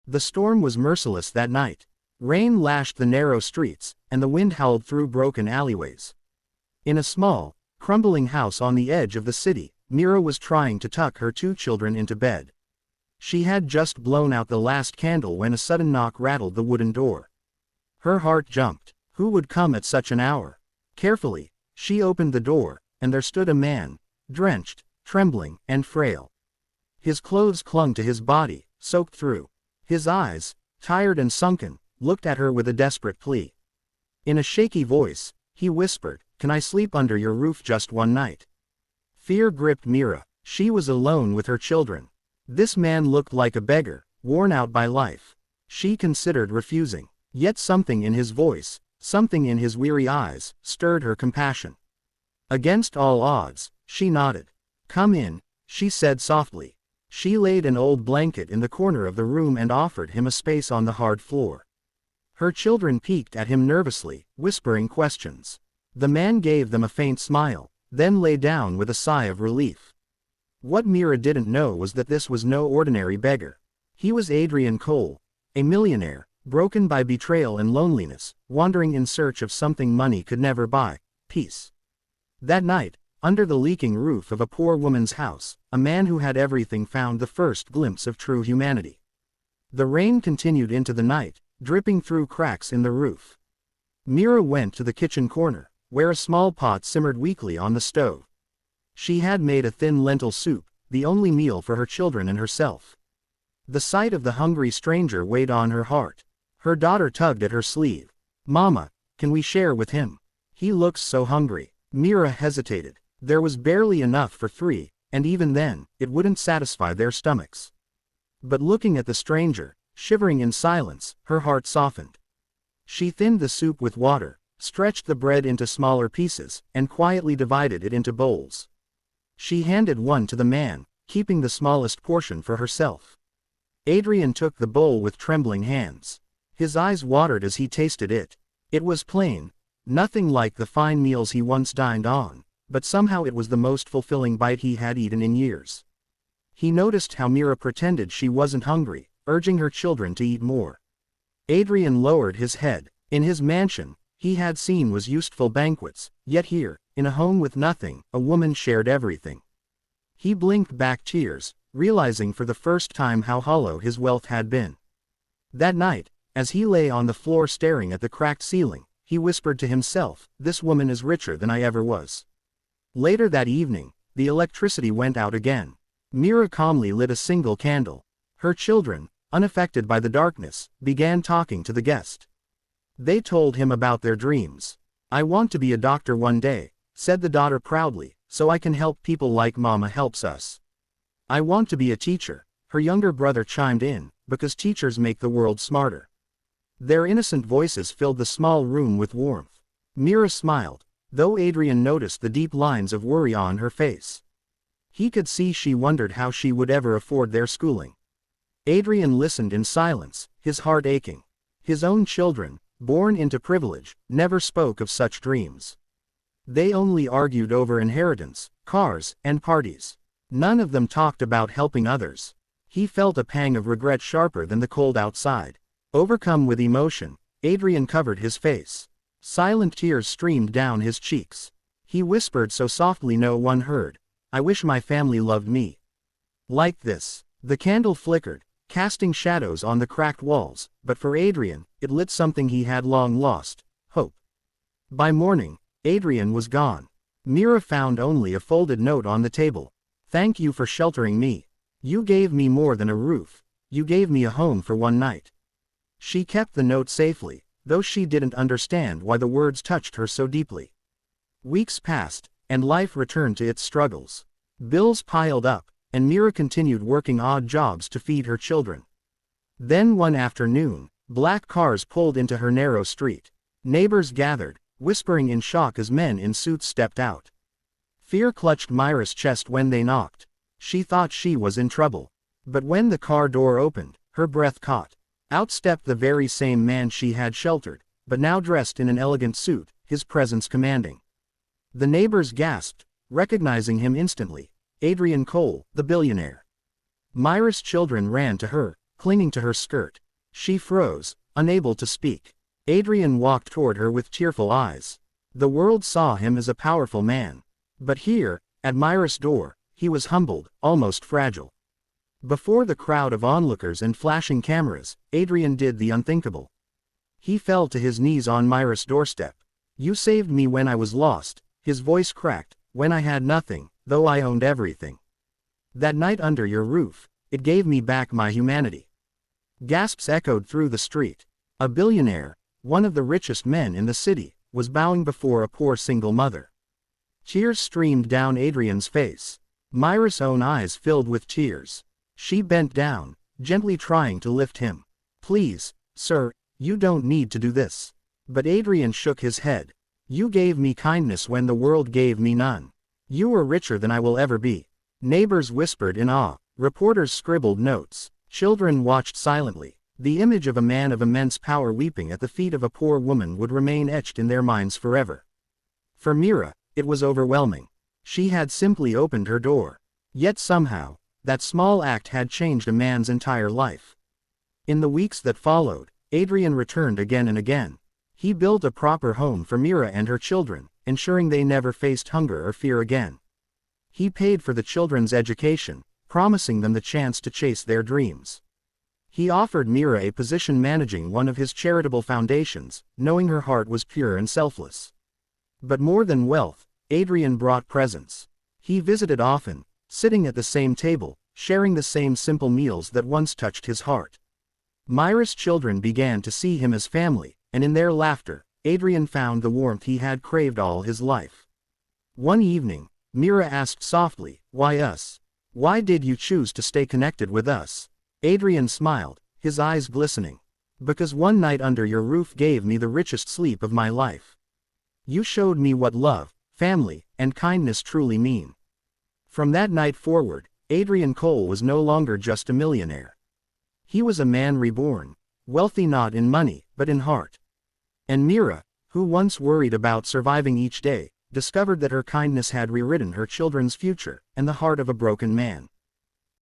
The storm was merciless that night. Rain lashed the narrow streets, and the wind howled through broken alleyways. In a small, crumbling house on the edge of the city, Mira was trying to tuck her 2 children into bed. She had just blown out the last candle when a sudden knock rattled the wooden door. Her heart jumped. Who would come at such an hour? Carefully, she opened the door, and there stood a man, drenched, trembling, and frail. His clothes clung to his body, soaked through. His eyes, tired and sunken, looked at her with a desperate plea. In a shaky voice, he whispered, "Can I sleep under your roof just one night?" Fear gripped Mira. She was alone with her children. This man looked like a beggar, worn out by life. She considered refusing. Yet something in his voice, something in his weary eyes, stirred her compassion. Against all odds, she nodded. "Come in," she said softly. She laid an old blanket in the corner of the room and offered him a space on the hard floor. Her children peeked at him nervously, whispering questions. The man gave them a faint smile, then lay down with a sigh of relief. What Mira didn't know was that this was no ordinary beggar. He was Adrian Cole, a millionaire, broken by betrayal and loneliness, wandering in search of something money could never buy: peace. That night, under the leaking roof of a poor woman's house, a man who had everything found the first glimpse of true humanity. The rain continued into the night, dripping through cracks in the roof. Mira went to the kitchen corner, where a small pot simmered weakly on the stove. She had made a thin lentil soup, the only meal for her children and herself. The sight of the hungry stranger weighed on her heart. Her daughter tugged at her sleeve. "Mama, can we share with him? He looks so hungry." Mira hesitated. There was barely enough for 3, and even then, it wouldn't satisfy their stomachs. But looking at the stranger, shivering in silence, her heart softened. She thinned the soup with water, stretched the bread into smaller pieces, and quietly divided it into bowls. She handed one to the man, keeping the smallest portion for herself. Adrian took the bowl with trembling hands. His eyes watered as he tasted it. It was plain, nothing like the fine meals he once dined on, but somehow it was the most fulfilling bite he had eaten in years. He noticed how Mira pretended she wasn't hungry, urging her children to eat more. Adrian lowered his head. In his mansion, he had seen was useful banquets, yet here, in a home with nothing, a woman shared everything. He blinked back tears, realizing for the first time how hollow his wealth had been. That night, as he lay on the floor staring at the cracked ceiling, he whispered to himself, "This woman is richer than I ever was." Later that evening, the electricity went out again. Mira calmly lit a single candle. Her children, unaffected by the darkness, began talking to the guest. They told him about their dreams. "I want to be a doctor one day," said the daughter proudly, "so I can help people like Mama helps us." "I want to be a teacher," her younger brother chimed in, "because teachers make the world smarter." Their innocent voices filled the small room with warmth. Mira smiled, though Adrian noticed the deep lines of worry on her face. He could see she wondered how she would ever afford their schooling. Adrian listened in silence, his heart aching. His own children, born into privilege, never spoke of such dreams. They only argued over inheritance, cars, and parties. None of them talked about helping others. He felt a pang of regret sharper than the cold outside. Overcome with emotion, Adrian covered his face. Silent tears streamed down his cheeks. He whispered so softly no one heard, "I wish my family loved me like this." The candle flickered, casting shadows on the cracked walls, but for Adrian, it lit something he had long lost: hope. By morning, Adrian was gone. Mira found only a folded note on the table. "Thank you for sheltering me. You gave me more than a roof. You gave me a home for one night." She kept the note safely, though she didn't understand why the words touched her so deeply. Weeks passed, and life returned to its struggles. Bills piled up, and Mira continued working odd jobs to feed her children. Then one afternoon, black cars pulled into her narrow street. Neighbors gathered, whispering in shock as men in suits stepped out. Fear clutched Mira's chest when they knocked. She thought she was in trouble. But when the car door opened, her breath caught. Out stepped the very same man she had sheltered, but now dressed in an elegant suit, his presence commanding. The neighbors gasped, recognizing him instantly: Adrian Cole, the billionaire. Mira's children ran to her, clinging to her skirt. She froze, unable to speak. Adrian walked toward her with tearful eyes. The world saw him as a powerful man. But here, at Myra's door, he was humbled, almost fragile. Before the crowd of onlookers and flashing cameras, Adrian did the unthinkable. He fell to his knees on Myra's doorstep. "You saved me when I was lost," his voice cracked, "when I had nothing, though I owned everything. That night under your roof, it gave me back my humanity." Gasps echoed through the street. A billionaire, one of the richest men in the city, was bowing before a poor single mother. Tears streamed down Adrian's face. Myra's own eyes filled with tears. She bent down, gently trying to lift him. "Please, sir, you don't need to do this." But Adrian shook his head. "You gave me kindness when the world gave me none. You are richer than I will ever be." Neighbors whispered in awe. Reporters scribbled notes. Children watched silently. The image of a man of immense power weeping at the feet of a poor woman would remain etched in their minds forever. For Mira, it was overwhelming. She had simply opened her door. Yet somehow, that small act had changed a man's entire life. In the weeks that followed, Adrian returned again and again. He built a proper home for Mira and her children, ensuring they never faced hunger or fear again. He paid for the children's education, promising them the chance to chase their dreams. He offered Mira a position managing one of his charitable foundations, knowing her heart was pure and selfless. But more than wealth, Adrian brought presents. He visited often, sitting at the same table, sharing the same simple meals that once touched his heart. Myra's children began to see him as family, and in their laughter, Adrian found the warmth he had craved all his life. One evening, Mira asked softly, "Why us? Why did you choose to stay connected with us?" Adrian smiled, his eyes glistening. "Because one night under your roof gave me the richest sleep of my life. You showed me what love, family, and kindness truly mean." From that night forward, Adrian Cole was no longer just a millionaire. He was a man reborn, wealthy not in money, but in heart. And Mira, who once worried about surviving each day, discovered that her kindness had rewritten her children's future, and the heart of a broken man.